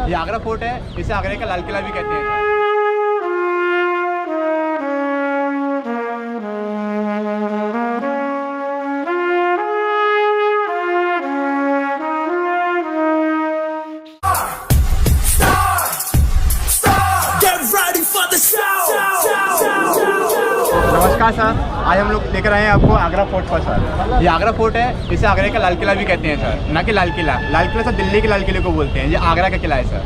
ये आगरा फोर्ट है, इसे आगरे का लाल किला भी कहते हैं। नमस्कार सर, आज हम लोग लेकर आए हैं आपको आगरा फोर्ट पर सर। ये आगरा फोर्ट है, इसे आगरे का लाल किला भी कहते हैं सर, ना कि लाल किला। लाल किला सर दिल्ली के लाल किले को बोलते हैं, ये आगरा का किला है सर।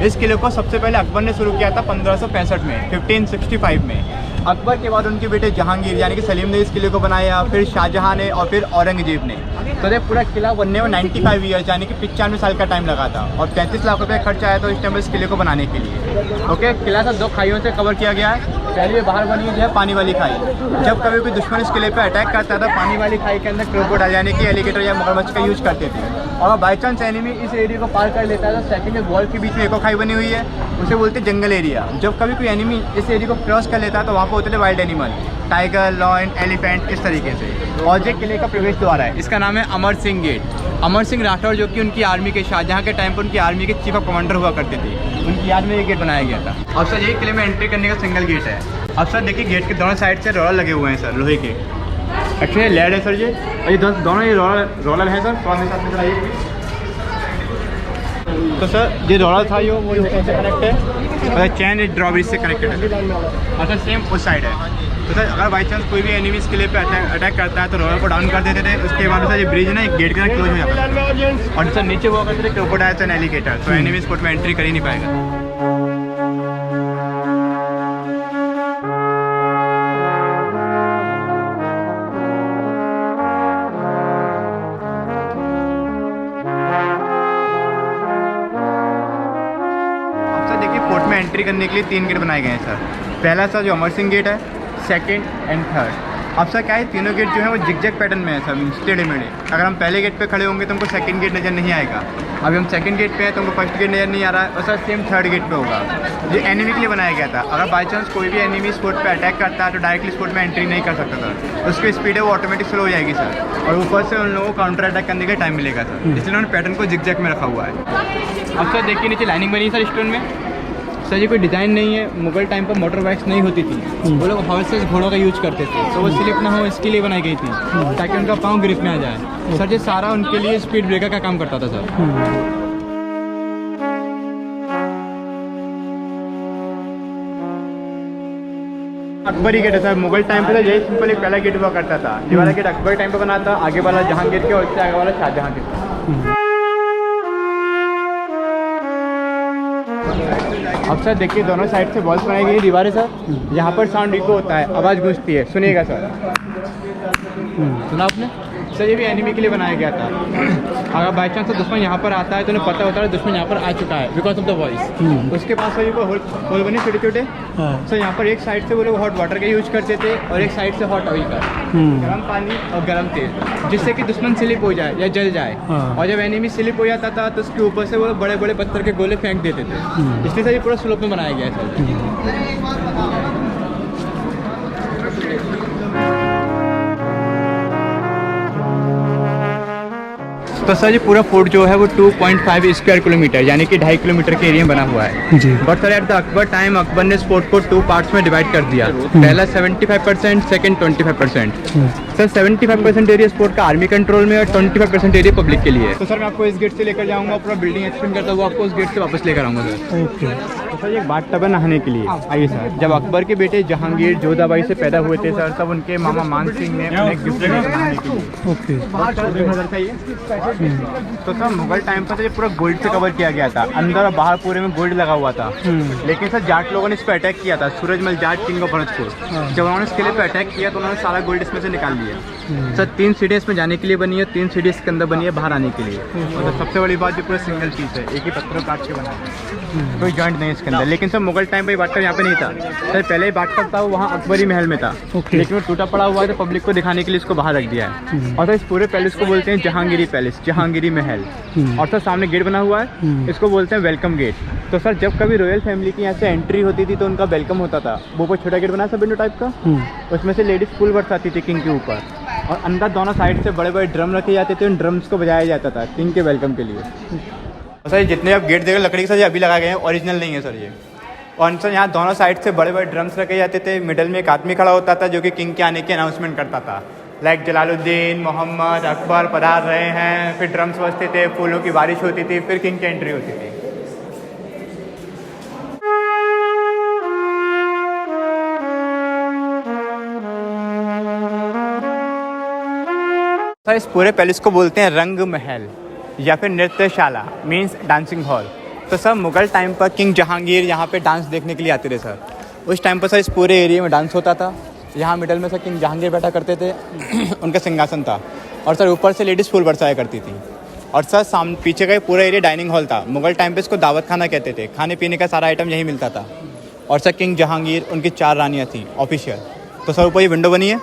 इस किले को सबसे पहले अकबर ने शुरू किया था 1565 में, 1565 में। अकबर के बाद उनके बेटे जहांगीर यानी कि सलीम ने इस किले को बनाया, फिर शाहजहां ने और फिर औरंगजेब ने। तो ये पूरा किला बनने में 95 ईयर्स यानी कि 95 साल का टाइम लगा था और 35 लाख रुपये खर्च आया था इस टाइम इस किले को बनाने के लिए। ओके, किला सर 2 खाइयों से कवर किया गया है। पहले ये बाहर बनी है पानी वाली खाई। जब कभी कोई दुश्मन इस किले पे अटैक करता था, पानी वाली खाई के अंदर क्रोकोडाइल यानी कि एलिगेटर या मगरमच्छ का यूज करते थे। और बाई चांस एनिमी इस एरिया को पार कर लेता है तो सेकंड वॉल के बीच में एक और खाई बनी हुई है, उसे बोलते जंगल एरिया। जब कभी कोई एनिमी इस एरिया को क्रॉस कर लेता है तो वहाँ पर होते थे wild animal, tiger, lion, elephant, इस तरीके से। और ये किले का प्रवेश द्वार है, इसका नाम है अमर सिंह गेट। अमर सिंह राठौर जो कि उनकी आर्मी के शाहजहां के टाइम पर उनकी आर्मी के चीफ ऑफ कमांडर हुआ करते थे, उनकी याद में ये गेट बनाया गया था। अब सर ये किले में एंट्री करने का सिंगल गेट है। अब सर देखिए गेट के दोनों साइड से रोलर लगे हुए हैं सर, लोहे के। एक्चुअली लेड है सर ये, और ये दोनों ये रोलर है सर। थोड़ा मेरे साथ में चलाइए। तो सर ये रोलर था जो वो इससे कनेक्ट है और चैन इस ड्रॉबरी से कनेक्टेड है और सर सेम उस साइड है। तो सर अगर बाई चांस कोई भी एनिमी इस किले पे अटैक करता है तो रोलर को डाउन कर देते थे। उसके बाद सर ये ब्रिज है ना, एक गेट के अंदर क्लोज हो जाता है और सर नीचे वो करते थे क्रोकोडाइल्स एंड एलिगेटर, तो एनिमी इस कोर्ट में एंट्री कर ही नहीं पाएगा। फोर्ट में एंट्री करने के लिए 3 गेट बनाए गए हैं सर। पहला सर जो अमर सिंह गेट है, सेकंड एंड थर्ड। अब सर क्या है, तीनों गेट जो है वो जिगजैग पैटर्न में है सर, टेढ़े मेढ़े। अगर हम पहले गेट पे खड़े होंगे तो हमको सेकंड गेट नज़र नहीं आएगा। अभी हम सेकंड गेट पे हैं तो हमको फर्स्ट गेट नज़र नहीं आ रहा है और सर सेम थर्ड गेट पे होगा। ये एनिमी के लिए बनाया गया था। अगर बाई चांस कोई भी एनिमी इस फोर्ट पे अटैक करता है तो डायरेक्टली इस फोर्ट में एंट्री नहीं कर सकता था, उसकी स्पीड है वो ऑटोमेटिक स्लो हो जाएगी सर, और ऊपर से उन लोगों को काउंटर अटैक करने का टाइम मिलेगा सर। इसलिए उन्होंने पैटर्न को जिगजैग में रखा हुआ है। अब सर देखिए नीचे लाइनिंग बनी है सर स्टोन में। सर ये कोई डिज़ाइन नहीं है, मुगल टाइम पर मोटर बाइक्स नहीं होती थी, वो लोग हॉर्सेस घोड़ों का यूज करते थे, तो वो स्लिप ना हो इसके लिए बनाई गई थी ताकि उनका पाँव ग्रिप में आ जाए। सर ये सारा उनके लिए स्पीड ब्रेकर का काम करता था सर। अकबरी गेट है सर, मुगल टाइम पे तो यही सिंपल एक पहला गेट हुआ करता था। ये वाला गेट अकबर टाइम पे बना था, आगे वाला जहांगीर के और इससे आगे वाला शाहजहां के। अब सर देखिए दोनों साइड से वॉल्स बनाई गई दीवारें सर। यहाँ पर साउंड इको होता है, आवाज़ गूंजती है, सुनिएगा सर। सुना आपने सर? ये भी एनिमी के लिए बनाया गया था। अगर बाई चांस तो दुश्मन यहाँ पर आता है तो उन्हें पता होता है दुश्मन यहाँ पर आ चुका है बिकॉज ऑफ द वॉइस। उसके पास सर ये होल बने छोटे छोटे सर। यहाँ पर एक साइड से वो लोग हॉट वाटर का यूज करते थे और एक साइड से हॉट ऑयल का, गर्म पानी और गर्म तेल, जिससे कि दुश्मन स्लिप हो जाए या जल जाए। और जब एनिमी स्लिप हो जाता था तो उसके ऊपर से वो बड़े बड़े पत्थर के गोले फेंक देते थे। इसलिए सर ये पूरा स्लोप में बनाया गया है सर। तो सर ये पूरा फोर्ट जो है वो 2.5 स्क्वायर किलोमीटर यानी कि 2.5 किलोमीटर के एरिया में बना हुआ है जी। But sir at the Akbar time Akbar ने इस फोर्ट को 2 पार्ट्स में डिवाइड कर दिया। पहला 75%, सेकंड 25%। सर 75% एरिया इस फोर्ट का आर्मी कंट्रोल में और 25% एरिया पब्लिक के लिए। तो सर मैं आपको इस गेट से लेकर जाऊंगा, पूरा बिल्डिंग एक्सप्लेन करता हुआ आपको उस गेट से वापस लेकर आऊँगा सर। ओके। तो सर ये बाथ टब है नहाने के लिए। आइए सर, जब अकबर के बेटे जहांगीर जोधाबाई से पैदा हुए थे सर, तब उनके मामा मान सिंह ने उन्हें गिफ्ट दिया नहाने के लिए। ओके। तो सर मुगल टाइम पर ये पूरा गोल्ड से कवर किया गया था, अंदर और बाहर पूरे में गोल्ड लगा हुआ था। लेकिन सर जाट लोगों ने इस पर अटैक किया था, सूरजमल जाट किंग ऑफ भरतपुर। जब उन्होंने इस किले पर अटैक किया तो उन्होंने सारा गोल्ड इसमें से निकाल लिया। सर 3 सीढ़ी इसमें जाने के लिए बनी है, 3 सीढ़ी इसके अंदर बनी है बाहर आने के लिए। और सबसे बड़ी बात ये पूरा सिंगल पीस है, एक ही पत्थरों काट के बना है, कोई जॉइंट नहीं इसके अंदर। लेकिन सर मुगल टाइम पर बाटटब यहाँ पे नहीं था सर, पहले ही बाटटब था वो वहाँ अकबरी महल में था, लेकिन वो टूटा पड़ा हुआ है तो पब्लिक को दिखाने के लिए इसको बाहर रख दिया है। और सर इस पूरे पैलेस को बोलते हैं जहांगीरी पैलेस, जहांगीरी महल। और सर सामने गेट बना हुआ है, इसको बोलते हैं वेलकम गेट। तो सर जब कभी रॉयल फैमिली की यहाँ से एंट्री होती थी तो उनका वेलकम होता था। वो ऊपर छोटा गेट बना सब विंडो टाइप का, उसमें से लेडीज फुल बरसाती थी किंग के ऊपर, और अंदर दोनों साइड से बड़े बड़े ड्रम रखे जाते थे, उन ड्रम्स को बजाया जाता था किंग के वेलकम के लिए। सर जितने आप गेट देख रहे लकड़ी के सर ये अभी लगाए गए हैं, ओरिजिनल नहीं है सर ये। और सर यहाँ दोनों साइड से बड़े बड़े ड्रम्स रखे जाते थे, मिडल में एक आदमी खड़ा होता था जो कि किंग के आने की अनाउंसमेंट करता था, लाइक जलालुद्दीन, मोहम्मद, अकबर पधार रहे हैं। फिर ड्रम्स बजते थे, फूलों की बारिश होती थी, फिर किंग की एंट्री होती थी। सर इस पूरे पैलेस को बोलते हैं रंग महल या फिर नृत्यशाला, मीन्स डांसिंग हॉल। तो सर मुग़ल टाइम पर किंग जहांगीर यहाँ पे डांस देखने के लिए आते थे सर। उस टाइम पर सर इस पूरे एरिया में डांस होता था। यहाँ मिडल में सर किंग जहांगीर बैठा करते थे उनका सिंहासन था। और सर ऊपर से लेडीज़ फूल बरसाया करती थी। और सर सामने पीछे का पूरा एरिया डाइनिंग हॉल था। मुग़ल टाइम पे इसको दावत खाना कहते थे, खाने पीने का सारा आइटम यहीं मिलता था। और सर किंग जहांगीर, उनकी 4 रानियाँ थीं ऑफिशियल। तो सर ऊपर ये विंडो बनी है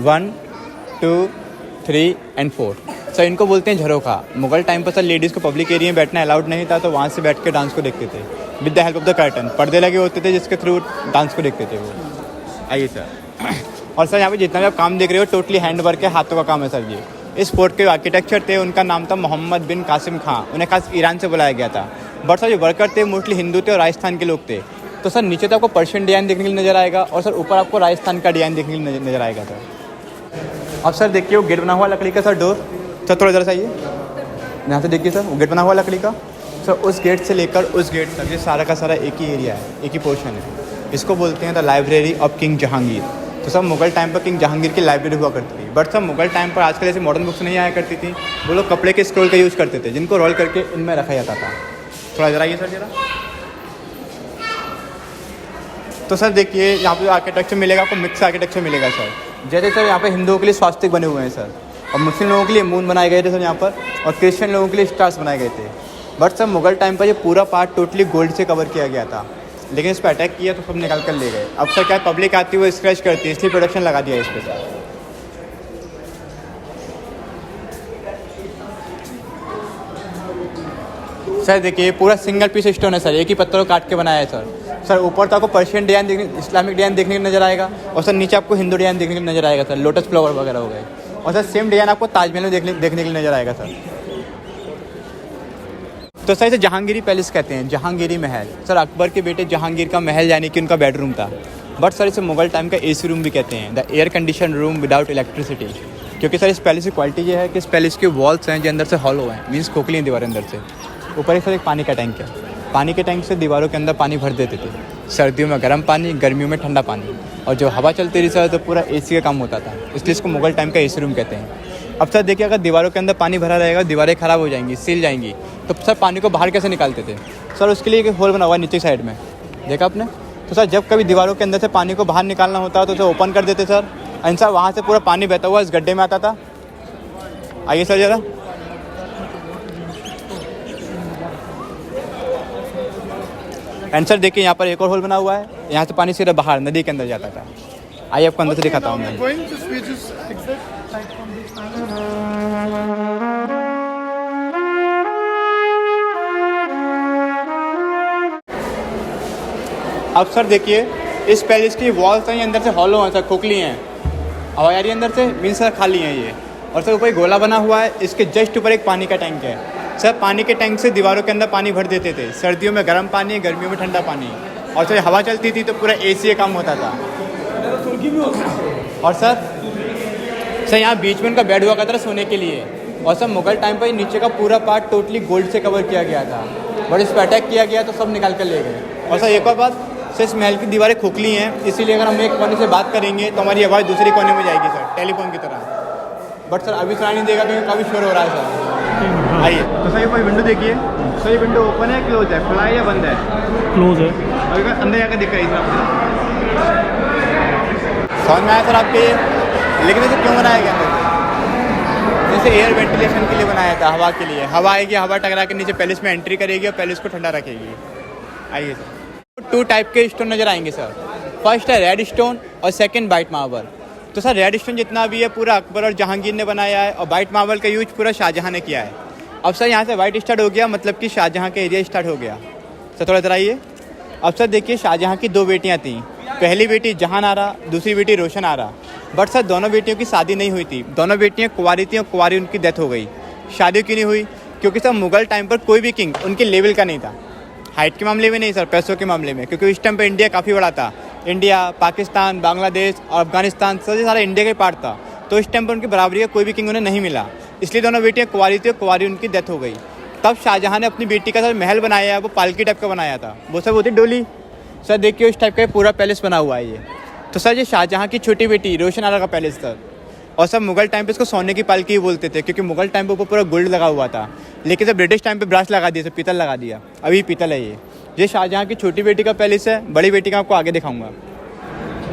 1, 2, 3 and 4। सर इनको बोलते हैं झरोखा। मुग़ल टाइम पर सर लेडीज़ को पब्लिक एरिया में बैठना अलाउड नहीं था, तो वहाँ से बैठ के डांस को देखते थे with the help of the curtain. पर्दे लगे होते थे जिसके थ्रू डांस को देखते थे वो। आइए सर। और सर यहाँ पे जितना भी आप काम देख रहे हो टोटली हैंड वर्क है, हाथों का काम है सर ये। इस फोर्ट के आर्किटेक्चर थे, उनका नाम था मोहम्मद बिन कासिम खां। उन्हें खास ईरान से बुलाया गया था। बट सर जो वर्कर थे मोस्टली हिंदू थे और राजस्थान के लोग थे। तो सर नीचे तो आपको पर्शियन डिज़ाइन देखने के लिए नज़र आएगा और सर ऊपर आपको राजस्थान का डिज़ाइन देखने के लिए नज़र आएगा सर। अब सर देखिए वो गेट बना हुआ लकड़ी का सर, डोर सर थोड़ा इधर से आइए, यहाँ से देखिए सर वो गेट बना हुआ लकड़ी का। सर उस गेट से लेकर उस गेट तक ये सारा का सारा एक ही एरिया है, एक ही पोर्शन है। इसको बोलते हैं the library of king Jahangir. तो सर मुग़ल टाइम पर किंग जहांगीर की लाइब्रेरी हुआ करती थी। बट सर मुग़ल टाइम पर आजकल ऐसे मॉडर्न बुक्स नहीं आया करती थी, वो लोग कपड़े के स्क्रोल का यूज़ करते थे जिनको रोल करके इनमें रखा जाता था। थोड़ा इधर आइए सर जरा। तो सर देखिए यहाँ पे आर्किटेक्चर मिलेगा आपको, मिक्स आर्किटेक्चर मिलेगा सर। जैसे सर यहाँ पे हिंदुओं के लिए स्वास्तिक बने हुए हैं सर, और मुस्लिम लोगों के लिए मून बनाए गए थे सर यहाँ पर, और क्रिश्चियन लोगों के लिए स्टार्स बनाए गए थे। बट सर मुग़ल टाइम पर ये पूरा पार्ट टोटली गोल्ड से कवर किया गया था, लेकिन इस पर अटैक किया तो सब निकाल कर ले गए। अब सर क्या पब्लिक आती है वो स्क्रैच करती है, इसलिए प्रोडक्शन लगा दिया इस पर सर। सर देखिए पूरा सिंगल पीस स्टोन है सर, एक ही पत्थर को काट के बनाया है सर। सर ऊपर तो आपको पर्शियन डिज़ाइन देखने, इस्लामिक डिज़ाइन देखने को नजर आएगा, और सर नीचे आपको हिंदू डिज़ाइन देखने को नजर आएगा सर, लोटस फ्लावर वगैरह हो गए। और सर सेम डिज़ाइन आपको ताजमहल में देखने के लिए नजर आएगा सर। तो सर इसे जहांगीरी पैलेस कहते हैं, जहांगीरी महल। सर अकबर के बेटे जहांगीर का महल यानी कि उनका बेडरूम था। बट सर इसे मुग़ल टाइम का एसी रूम भी कहते हैं, the air condition room without electricity. क्योंकि सर इस पैलेस की क्वालिटी ये है कि इस पैलेस के वॉल्स हैं जो अंदर से हॉलो हैं, मीन्स खोखली हैं दीवार अंदर से। ऊपर सर एक पानी का टैंक है, पानी के टैंक से दीवारों के अंदर पानी भर देते थे। सर्दियों में गर्म पानी, गर्मियों में ठंडा पानी, और जो हवा चलती रही सर तो पूरा एसी का काम होता था, इसलिए इसको मुग़ल टाइम का एसी रूम कहते हैं। अब सर देखिए अगर दीवारों के अंदर पानी भरा रहेगा, दीवारें ख़राब हो जाएंगी, सिल जाएंगी, तो सर पानी को बाहर कैसे निकालते थे सर? उसके लिए एक होल बना हुआ है नीचे साइड में, देखा आपने? तो सर जब कभी दीवारों के अंदर से पानी को बाहर निकालना होता है तो उसे ओपन कर देते सर, एंड सर वहाँ से पूरा पानी बहता हुआ इस गड्ढे में आता था। आइए सर ज़रा। एंड सर देखिए यहाँ पर एक और होल बना हुआ है, यहाँ से पानी सीधा बाहर नदी के अंदर जाता था। आइए आपको अंदर से दिखाता हूँ मैं। अब सर देखिए इस पैलेस की वॉल्स हैं, अंदर से हॉलो हैं सर, खोखली हैं, हवा आ रही है अंदर से, मीन्स सर खाली हैं ये। और सर ऊपर एक गोला बना हुआ है, इसके जस्ट ऊपर एक पानी का टैंक है सर। पानी के टैंक से दीवारों के अंदर पानी भर देते थे, सर्दियों में गर्म पानी, गर्मियों में ठंडा पानी, और सर हवा चलती थी तो पूरा एसी का काम होता था। और सर यहाँ बीच में उनका बेड हुआ करता था सोने के लिए। और सर मुग़ल टाइम पर नीचे का पूरा पार्ट टोटली गोल्ड से कवर किया गया था, बट इस पर अटैक किया गया तो सब निकाल कर ले गए। और सर एक और बात सर, इस महल की दीवारें खोखली हैं, इसीलिए अगर हम एक कोने से बात करेंगे तो हमारी आवाज़ दूसरी कोने में जाएगी सर, टेलीफोन की तरह। बट सर अभी सुनाई नहीं देगा क्योंकि काफ़ी शोर हो रहा है सर। आइए तो सर ये कोई विंडो देखिए, सर ये विंडो ओपन है, क्लोज है, खुला है या बंद है? क्लोज है। अगर अंदर जाकर दिख रही है समझ में आया सर आपके? लेकिन इसे क्यों बनाया गया था? जैसे एयर वेंटिलेशन के लिए बनाया था, हवा के लिए। हवा आएगी, हवा टकरा के नीचे पैलेस में एंट्री करेगी और पैलेस को ठंडा रखेगी। आइए सर, 2 टाइप के स्टोन नज़र आएंगे सर। फर्स्ट है रेड स्टोन और सेकंड वाइट मार्बल। तो सर रेड स्टोन जितना भी है पूरा अकबर और जहांगीर ने बनाया है, और वाइट मार्बल का यूज पूरा शाहजहाँ ने किया है। अब सर यहाँ से वाइट स्टार्ट हो गया, मतलब कि शाहजहाँ का एरिया स्टार्ट हो गया। सर थोड़ा इधर आइए। अब सर देखिए शाहजहाँ की 2 बेटियाँ थीं, पहली बेटी जहान आरा, दूसरी बेटी रोशन आरा। बट सर दोनों बेटियों की शादी नहीं हुई थी, दोनों बेटियाँ कुंवारी थी और कुंवारी उनकी डेथ हो गई। शादी क्यों नहीं हुई? क्योंकि सर मुगल टाइम पर कोई भी किंग उनके लेवल का नहीं था, हाइट के मामले में नहीं सर, पैसों के मामले में, क्योंकि उस टाइम पर इंडिया काफ़ी बड़ा था। इंडिया, पाकिस्तान, बांग्लादेश और अफगानिस्तान सर सारा इंडिया का पार्ट था। तो इस टाइम पर उनकी बराबरी का कोई भी किंग उन्हें नहीं मिला, इसलिए दोनों बेटियाँ कुंवारी थी और कुंवारी उनकी डेथ हो गई। तब शाहजहाँ ने अपनी बेटी का सर महल बनाया, वो पालकी टाइप का बनाया था, वो सब होती डोली। सर देखिए उस टाइप का पूरा पैलेस बना हुआ है ये। तो सर ये शाहजहाँ की छोटी बेटी रोशन आरा का पैलेस था। और सब मुगल टाइम पे इसको सोने की पालकी ही बोलते थे, क्योंकि मुगल टाइम पे ऊपर पूरा गोल्ड लगा हुआ था। लेकिन जब ब्रिटिश टाइम पे ब्रास लगा दिया, तो पीतल लगा दिया, अभी पीतल है ये शाहजहाँ की छोटी बेटी का पैलेस है। बड़ी बेटी का आपको आगे दिखाऊंगा,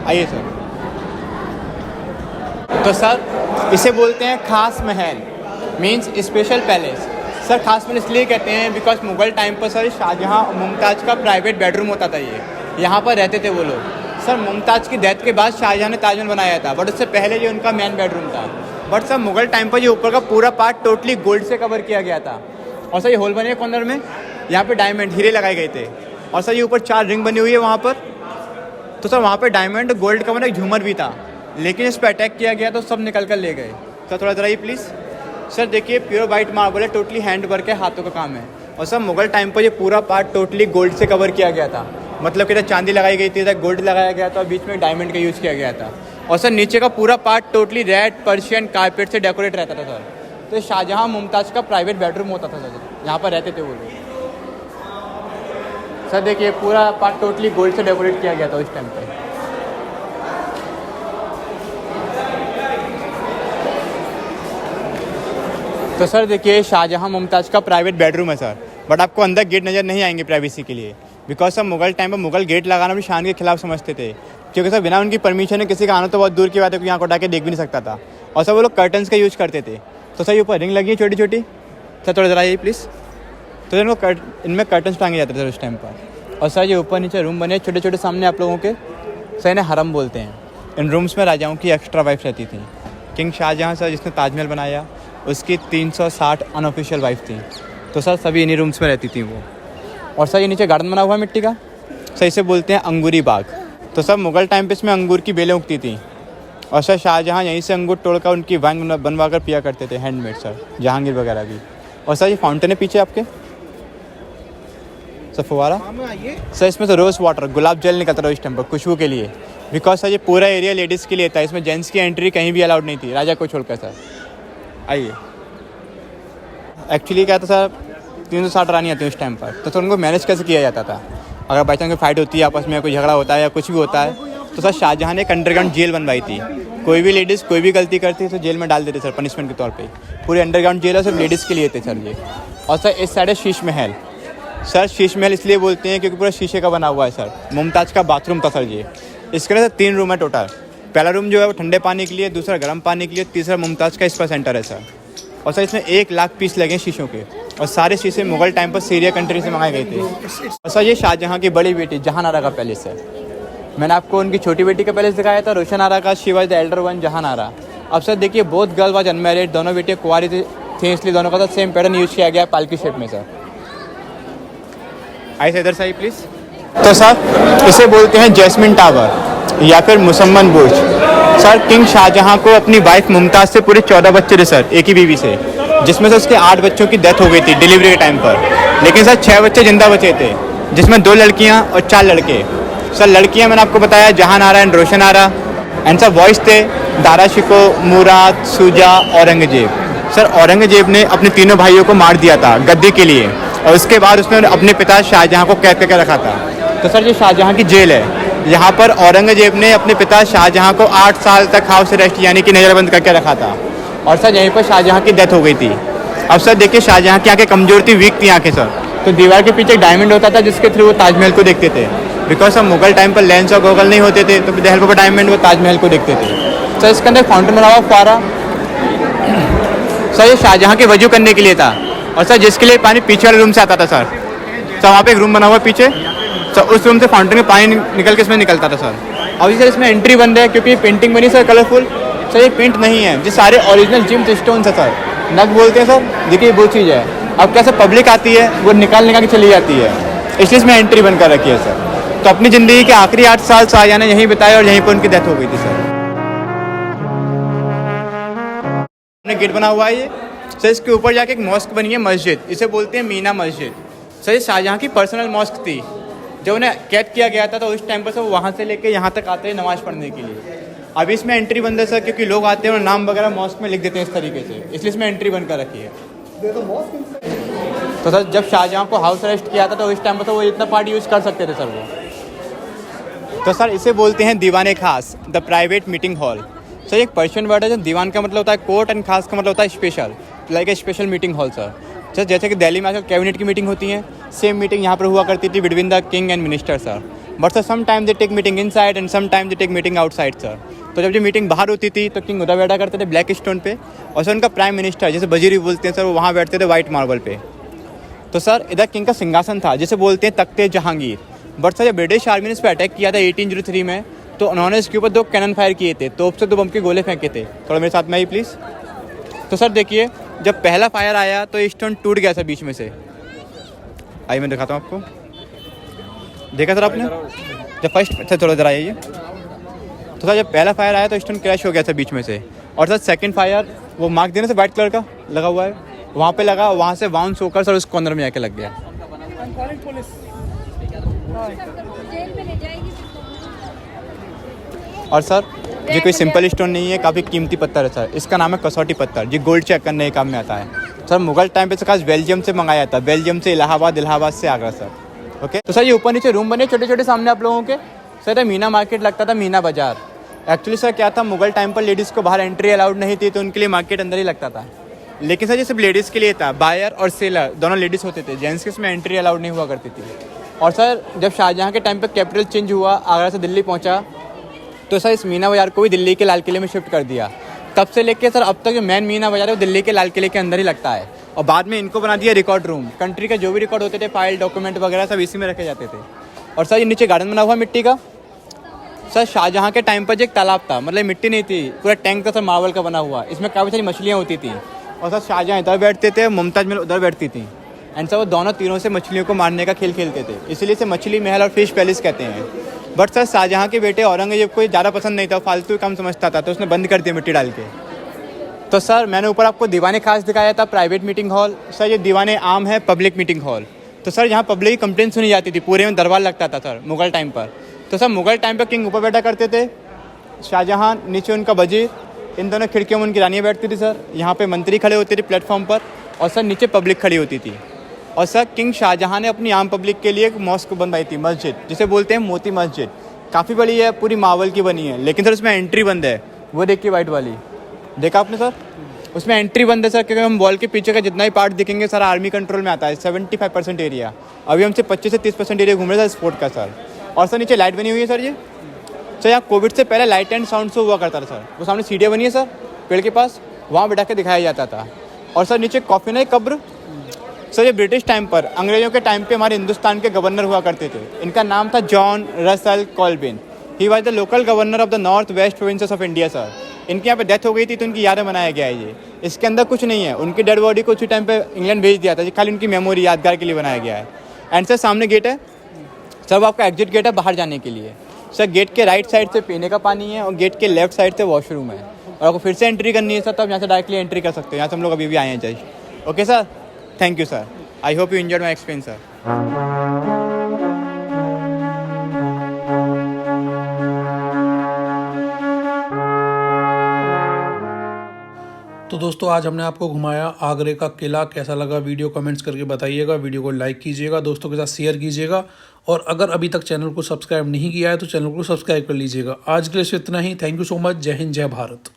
आइए सर। तो सर इसे बोलते हैं खास महल, मीन्स स्पेशल पैलेस। सर खास महल इसलिए कहते हैं बिकॉज मुगल टाइम पर सर शाहजहाँ और मुमताज़ का प्राइवेट बेडरूम होता था, ये यहाँ पर रहते थे वो लोग। सर मुमताज़ की डेथ के बाद शाहजहाँ ने ताजमहल बनाया था, बट उससे पहले ये उनका मेन बेडरूम था। बट सर मुगल टाइम पर ये ऊपर का पूरा पार्ट टोटली गोल्ड से कवर किया गया था। और सर ये होल बने कॉर्नर में, यहाँ पे डायमंड हीरे लगाए गए थे। और सर ये ऊपर 4 रिंग बनी हुई है वहाँ पर। तो सर वहाँ पे डायमंड गोल्ड का बना एक झूमर भी था, लेकिन इस पर अटैक किया गया तो सब निकल कर ले गए। सर थोड़ा जरा ये प्लीज़। सर देखिए प्योर वाइट मार्बल है, टोटली हैंड वर्क है, हाथों का काम है। और सर मुगल टाइम पर ये पूरा पार्ट टोटली गोल्ड से कवर किया गया था, मतलब कि इधर चांदी लगाई गई थी, इधर गोल्ड लगाया गया था और बीच में डायमंड का यूज़ किया गया था। और सर नीचे का पूरा part totally red Persian carpet से डेकोरेट रहता था सर। तो शाहजहाँ मुमताज़ का प्राइवेट बेडरूम होता था सर, यहाँ पर रहते थे वो लोग। सर देखिए पूरा पार्ट टोटली गोल्ड से डेकोरेट किया गया था उस टाइम पे। तो सर देखिए शाहजहाँ मुमताज़ का प्राइवेट बेडरूम है सर, बट आपको अंदर गेट नज़र नहीं आएंगे प्राइवेसी के लिए, बिकॉज सर मुगल टाइम पर मुगल गेट लगाना भी शान के खिलाफ समझते थे, क्योंकि सर बिना उनकी परमिशन है किसी का आना तो बहुत दूर की बात है, क्योंकि यहाँ को उठा के देख भी नहीं सकता था। और सर वो लोग कर्टन्स का यूज़ करते थे। तो सर ये ऊपर रिंग लगी है छोटी छोटी, सर थोड़ा ज़रा ये प्लीज़। तो इनको इनमें कर्टन्स टांगे जाते थे सर उस टाइम पर। और सर ये ऊपर नीचे रूम बने छोटे छोटे सामने आप लोगों के, सर इन्हें हरम बोलते हैं। इन रूम्स में राजाओं की एक्स्ट्रा वाइफ रहती थी। किंग शाहजहाँ सर जिसने ताजमहल बनाया, उसकी 360 अनऑफिशियल वाइफ थी। तो सर सभी इन्हीं रूम्स में रहती थी वो। और सर ये नीचे गार्डन बना हुआ है मिट्टी का, सर इसे बोलते हैं अंगूरी बाग। तो सर मुगल टाइम पे इसमें अंगूर की बेलें उगती थी। और सर शाहजहाँ यहीं से अंगूर तोड़कर उनकी वाइन बनवा कर पिया करते थे, हैंडमेड सर, जहांगीर वगैरह भी। और सर ये फाउंटेन है पीछे आपके, सर फुवारा। सर इसमें तो रोज़ वाटर, गुलाब जल निकलता था इस टाइम पर खुशबू के लिए, बिकॉज सर ये पूरा एरिया लेडीज़ के लिए था, इसमें जेंट्स की एंट्री कहीं भी अलाउड नहीं थी, राजा को छोड़कर। सर आइए, एक्चुअली क्या था सर, 360 रानी आती है उस टाइम पर। तो सर उनको मैनेज कैसे किया जाता था, अगर बाई चांस कोई फाइट होती है आपस में, कोई झगड़ा होता है या कुछ भी होता है, तो सर शाहजहाँ ने एक अंडरग्राउंड जेल बनवाई थी। कोई भी लेडीज़ कोई भी गलती करती तो जेल में डाल देते सर, पनिशमेंट के तौर पे। पूरे अंडरग्राउंड जेल है, सिर्फ लेडीज़ के लिए थे सर ये। और सर इस साइड है शीश महल। सर शीश महल इसलिए बोलते हैं क्योंकि पूरा शीशे का बना हुआ है सर। मुमताज़ का बाथरूम था सर ये। इसके लिए सर 3 रूम है टोटल। पहला रूम जो है वो ठंडे पानी के लिए, दूसरा गर्म पानी के लिए, तीसरा मुमताज़ का स्पा सेंटर है सर। और सर इसमें 1 लाख पीस लगे शीशों के, और सारे शीशे मुगल टाइम पर सीरिया कंट्री से मंगाए गए थे। और सर ये शाहजहाँ की बड़ी बेटी जहान आरा का पैलेस है। मैंने आपको उनकी छोटी बेटी का पैलेस दिखाया था, रोशन आरा का, she was the Elder one, जहान आरा। अब सर देखिए बोथ गर्ल वाज अनमैरिड, दोनों बेटियाँ कुंवारी थी, इसलिए दोनों का सर सेम पैटर्न यूज़ किया गया पालकी शेप में सर। आइए इधर से आइए प्लीज़। तो सर इसे बोलते हैं जैस्मिन टावर या फिर मुसम्मन बुर्ज। सर किंग शाहजहाँ को अपनी वाइफ मुमताज़ से पूरे 14 बच्चे थे सर, एक ही बीवी से, जिसमें से उसके 8 बच्चों की डेथ हो गई थी डिलीवरी के टाइम पर। लेकिन सर 6 बच्चे जिंदा बचे थे, जिसमें 2 लड़कियां और 4 लड़के। सर लड़कियां मैंने आपको बताया Jahan Ara and Roshan Ara, and sir boys थे दारा शिको, मुराद, शुजा, औरंगजेब। सर औरंगजेब ने अपने तीनों भाइयों को मार दिया था गद्दी के लिए, और उसके बाद उसने अपने पिता शाहजहाँ को कैद करके रखा था। तो सर ये शाहजहाँ की जेल है। यहाँ पर औरंगजेब ने अपने पिता शाहजहाँ को 8 साल तक हाउस अरेस्ट यानी कि नज़रबंद करके रखा था। और सर यहीं पर शाहजहाँ की डेथ हो गई थी। अब सर देखिए शाहजहाँ की आंखें कमज़ोर थी, वीक थी आंखें सर। तो दीवार के पीछे एक डायमंड होता था जिसके थ्रू वो ताजमहल को देखते थे, बिकॉज सर मुगल टाइम पर लेंस और गॉगल नहीं होते थे, तो with the help of diamond वो ताजमहल को देखते थे। सर इसके अंदर फाउंटेन बना हुआ फुवारा। सर ये शाहजहाँ के वजू करने के लिए था, और सर जिसके लिए पानी पीछे वाले रूम से आता था सर। सर वहाँ पे एक रूम बना हुआ पीछे, सर उस रूम से फाउंटेन में पानी निकल के इसमें निकलता था सर। अभी सर इसमें एंट्री बंद है क्योंकि पेंटिंग बनी सर कलरफुल। सर ये पेंट नहीं है, ये सारे ओरिजिनल जिम्स स्टोन्स है सर, नग बोलते हैं सर। देखिए वो चीज़ है, अब कैसे पब्लिक आती है वो निकाल के चली जाती है, इसलिए इसमें एंट्री बंद कर रखी है सर। तो अपनी ज़िंदगी के आखिरी 8 साल शाहजहाँ ने यहीं बिताए और यहीं पर उनकी डेथ हो गई थी सर। गेट बना हुआ है ये, सर इसके ऊपर जाके एक मॉस्क बनी है मस्जिद, इसे बोलते हैं मीना मस्जिद। सर ये शाहजहाँ की पर्सनल मॉस्क थी। जब उन्हें कैद किया गया था तो उस टाइम पर सर वो वहाँ से लेके यहाँ तक आते हैं नमाज़ पढ़ने के लिए। अभी इसमें एंट्री बंद है सर, क्योंकि लोग आते हैं और नाम वगैरह मॉस्क में लिख देते हैं इस तरीके से, इसलिए इसमें एंट्री बंद कर रखी है। तो सर जब शाहजहाँ को हाउस अरेस्ट किया था तो इस टाइम पर तो वो इतना पार्ट यूज़ कर सकते थे सर वो। तो सर इसे बोलते हैं दीवान खास, the private meeting hall. Sir एक पर्शियन वर्ड है, जो दीवान का मतलब होता है कोर्ट एंड खास का मतलब होता है special, like a special meeting hall sir. Sir जैसे कि दिल्ली में आजकल कैबिनेट की मीटिंग होती है, सेम मीटिंग यहाँ पर हुआ करती थी between the king and minister sir. But sir some time they take meeting inside and some time they take meeting outside sir. तो जब जो मीटिंग बाहर होती थी तो किंग उधर बैठा करते थे ब्लैक स्टोन पे, और सर उनका प्राइम मिनिस्टर जैसे वजीर बोलते हैं सर, वो वहाँ बैठते थे वाइट मार्बल पे। तो सर इधर किंग का सिंहासन था जिसे बोलते हैं तख्ते जहांगीर। बट सर जब ब्रिटिश आर्मी ने इस पर अटैक किया था 1803 में, तो उन्होंने इसके ऊपर 2 कैनन फायर किए थे, तोप से 2 बम के गोले फेंके थे। थोड़ा मेरे साथ में आई प्लीज़। तो सर देखिए जब पहला फायर आया तो स्टोन टूट गया सर बीच में से। आइए मैं दिखाता हूँ आपको, देखा सर आपने जब फर्स्ट सर थोड़ा इधर आइए। तो सर जब पहला फायर आया तो स्टोन क्रैश हो गया था बीच में से। और सर सेकंड फायर वो मार्क देने से वाइट कलर का लगा हुआ है वहाँ पे लगा, वहाँ से बाउंस होकर सर उस कॉर्नर में जाके लग गया। और सर ये कोई सिंपल स्टोन नहीं है, काफ़ी कीमती पत्थर है सर। इसका नाम है कसौटी पत्थर, जी गोल्ड चेक करने के काम में आता है सर। मुगल टाइम पे से खास बेल्जियम से मंगाया था, बेल्जियम से इलाहाबाद, इलाहाबाद से आगरा सर। ओके तो सर ये ऊपर नीचे रूम बने छोटे छोटे सामने आप लोगों के। सर ये मीना मार्केट लगता था, मीना बाजार। एक्चुअली सर क्या था, मुगल टाइम पर लेडीज़ को बाहर एंट्री अलाउड नहीं थी, तो उनके लिए मार्केट अंदर ही लगता था। लेकिन सर ये सिर्फ लेडीज़ के लिए था, बायर और सेलर दोनों लेडीज़ होते थे, जेंट्स के इसमें एंट्री अलाउड नहीं हुआ करती थी। और सर जब शाहजहाँ के टाइम पर कैपिटल चेंज हुआ, आगरा से दिल्ली पहुँचा, तो सर इस मीना बाज़ार को भी दिल्ली के लाल किले में शिफ्ट कर दिया। तब से लेके सर अब तक जो मेन मीना बाज़ार है वो दिल्ली के लाल किले के अंदर ही लगता है। और बाद में इनको बना दिया रिकॉर्ड रूम, कंट्री के जो भी रिकॉर्ड होते थे, फाइल डॉक्यूमेंट वगैरह सब इसी में रखे जाते थे। और सर ये नीचे गार्डन बना हुआ मिट्टी का। सर शाहजहाँ के टाइम पर जो एक तालाब था, मतलब मिट्टी नहीं थी, पूरा टैंक था सर मार्बल का बना हुआ, इसमें काफ़ी सारी मछलियाँ होती थी। और सर शाहजहाँ इधर बैठते थे, मुमताज़ महल उधर बैठती थी, एंड सर वो दोनों तीरों से मछलियों को मारने का खेल खेलते थे, इसलिए इसे मछली महल और फिश पैलेस कहते हैं। बट सर शाहजहाँ के बेटे औरंगजेब को ज़्यादा पसंद नहीं था, फालतू काम समझता था, तो उसने बंद कर दिया मिट्टी डाल के। तो सर मैंने ऊपर आपको दीवाने खास दिखाया था, प्राइवेट मीटिंग हॉल। सर ये दीवाने आम है, पब्लिक मीटिंग हॉल। तो सर यहाँ पब्लिक की कंप्लेंट सुनी जाती थी, पूरे में दरबार लगता था सर मुगल टाइम पर। तो सर मुगल टाइम पर किंग ऊपर बैठा करते थे, शाहजहाँ नीचे उनका वजीर, इन दोनों खिड़कियों में उनकी रानियाँ बैठती थी सर। यहाँ पे मंत्री खड़े होते थे प्लेटफॉर्म पर, और सर नीचे पब्लिक खड़ी होती थी। और सर किंग शाहजहाँ ने अपनी आम पब्लिक के लिए एक मॉस्क बनवाई थी, मस्जिद, जिसे बोलते हैं मोती मस्जिद। काफ़ी बड़ी है, पूरी मार्बल की बनी है, लेकिन सर उसमें एंट्री बंद है। वो देखिए वाइट वाली, देखा आपने सर, उसमें एंट्री बंद है सर, क्योंकि हम वॉल के पीछे का जितना भी पार्ट दिखेंगे सारा आर्मी कंट्रोल में आता है। 75% एरिया, अभी हमसे 25 से 30% एरिया घूम रहे सर स्पोर्ट का सर। और सर नीचे लाइट बनी हुई है सर। ये सर यहाँ कोविड से पहले लाइट एंड साउंड शो हुआ करता था सर। वो सामने सीढ़ियाँ बनी है सर पेड़ के पास, वहाँ बैठा के दिखाया जाता था। और सर नीचे कॉफिन है, कब्र। सर ये ब्रिटिश टाइम पर, अंग्रेजों के टाइम पे हमारे हिंदुस्तान के गवर्नर हुआ करते थे। इनका नाम था John Russell Colvin. He was the local governor of the north west provinces of India sir. इनकी यहाँ पे डेथ हो गई थी, तो उनकी याद में बनाया गया है ये। इसके अंदर कुछ नहीं है, उनकी डेड बॉडी को उसी टाइम पे इंग्लैंड भेज दिया था, खाली उनकी मेमोरी यादगार के लिए बनाया गया है। एंड सर सामने गेट है सर, वो आपका एग्जिट गेट है बाहर जाने के लिए। सर गेट के राइट साइड से पीने का पानी है, और गेट के लेफ्ट साइड से वॉशरूम है। और आपको फिर से एंट्री करनी है सर, तो आप यहाँ से डायरेक्टली एंट्री कर सकते हो। यहाँ से हम लोग अभी भी आए हैं just. Okay sir, thank you sir, I hope you enjoyed my experience sir. तो दोस्तों आज हमने आपको घुमाया आगरे का किला। कैसा लगा वीडियो कमेंट्स करके बताइएगा, वीडियो को लाइक कीजिएगा, दोस्तों के साथ शेयर कीजिएगा, और अगर अभी तक चैनल को सब्सक्राइब नहीं किया है तो चैनल को सब्सक्राइब कर लीजिएगा। आज के लिए इतना ही। Thank you so much. जय हिंद, जय भारत।